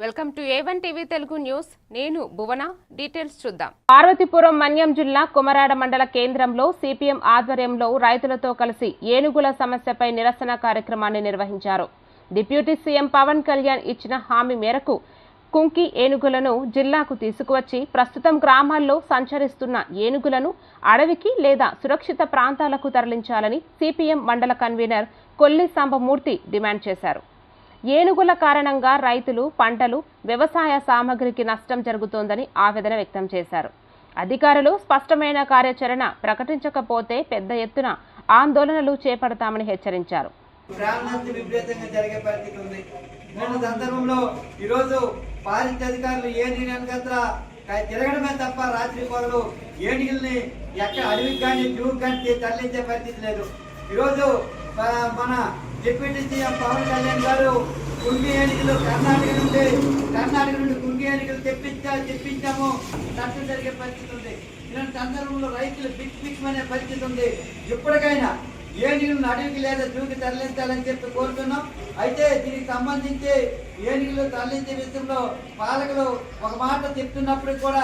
Welcome to A1 TV Telugu news. నేను భువన. Details చూద్దాం. పార్వతీపురం మన్యం జిల్లా కుమరాడ మండల కేంద్రంలో సిపిఎం ఆధ్వర్యంలో రైతులతో కలిసి ఏనుగుల సమస్యపై నిరసన కార్యక్రమాన్ని నిర్వహించారు. డిప్యూటీ సీఎం పవన్ కళ్యాణ్ ఇచ్చిన హామీ మేరకు కుంకి ఏనుగులను జిల్లాకు తీసుకువచ్చి ప్రస్తుతం గ్రామాల్లో సంచరిస్తున్న ఏనుగులను అడవికి లేదా సురక్షిత ప్రాంతాలకు తరలించాలని సిపిఎం మండల కన్వీనర్ కొల్లి సాంబమూర్తి డిమాండ్ చేశారు. ఏనుగుల కారణంగా రైతులు, పంటలు, వ్యవసాయ సామగ్రికి నష్టం జరుగుతోందని ఆవేదన వ్యక్తం చేశారు. అధికారులు స్పష్టమైన కార్యాచరణ ప్రకటించకపోతే పెద్ద ఎత్తున ఆందోళనలు చేపడతామని హెచ్చరించారు. తిరగడమే తప్ప రాత్రి పగలు ఏనుగుల్ని ఎక్కడ అడవికి కానీ జూకి కానీ తరలించే పరిస్థితి లేదు. ఈరోజు మన డిప్యూటీ సీఎం పవన్ కళ్యాణ్ గారు కుంగి ఏనుగులు కర్ణాటక నుండి కుంగి ఏనుగులు తెప్పించాము నష్టం జరిగే పరిస్థితి ఉంది. ఇలాంటి సందర్భంలో రైతులు బిక్ అనే పరిస్థితి ఉంది. ఇప్పటికైనా ఏనుగులను అడవికి లేదా జూకి తరలించాలని చెప్పి కోరుతున్నాం. అయితే దీనికి సంబంధించి ఏనుగులు తరలించే విషయంలో పాలకులు ఒక మాట చెప్తున్నప్పుడు కూడా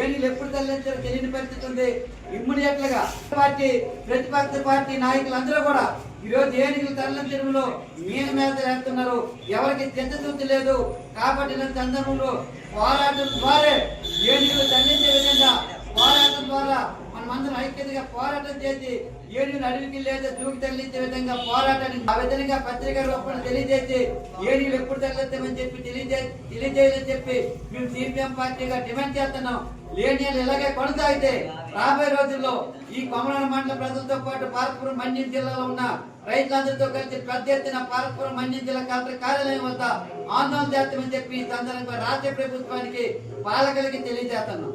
ఏనుగులు ఎప్పుడు తరలించారో తెలియని పరిస్థితి ఉంది. ఇమ్మీడియట్ గా ప్రతిపక్ష పార్టీ నాయకులందరూ కూడా ఈరోజు ఏనుగులు తరలించడంలో మీద వేస్తున్నారు. ఎవరికి చిత్తశుద్ధి లేదు. కాబట్టి ఇలాంటి సందర్భంలో పోరాటం ద్వారా ఏనుగులు తరలించే విధంగా పోరాటం ద్వారా మనమందరం ఐక్యతగా పోరాటం చేసి ఏనుగులు అడవికి లేదా జూకి తరలించే విధంగా పోరాటాన్ని ఆ విధంగా పత్రికా రూపంలో తెలియజేసి ఏనుగులు ఎప్పుడు తరలిస్తామని చెప్పి తెలియజేయాలని చెప్పి మేము సిపిఎం పార్టీగా డిమాండ్ చేస్తున్నాం. లేనియాలు ఇలాగే కొనసాగితే రాబోయే రోజుల్లో ఈ కొమరాడ మండల ప్రజలతో పాటు పార్వతీపురం మన్యం జిల్లాలో ఉన్న రైతులందరితో కలిసి పెద్ద ఎత్తున పార్వతీపురం మన్యం జిల్లా కలెక్టర్ కార్యాలయం వద్ద ఆందోళన చేస్తామని చెప్పి ఈ సందర్భంగా రాష్ట్ర ప్రభుత్వానికి పాలకులకి తెలియజేస్తున్నాం.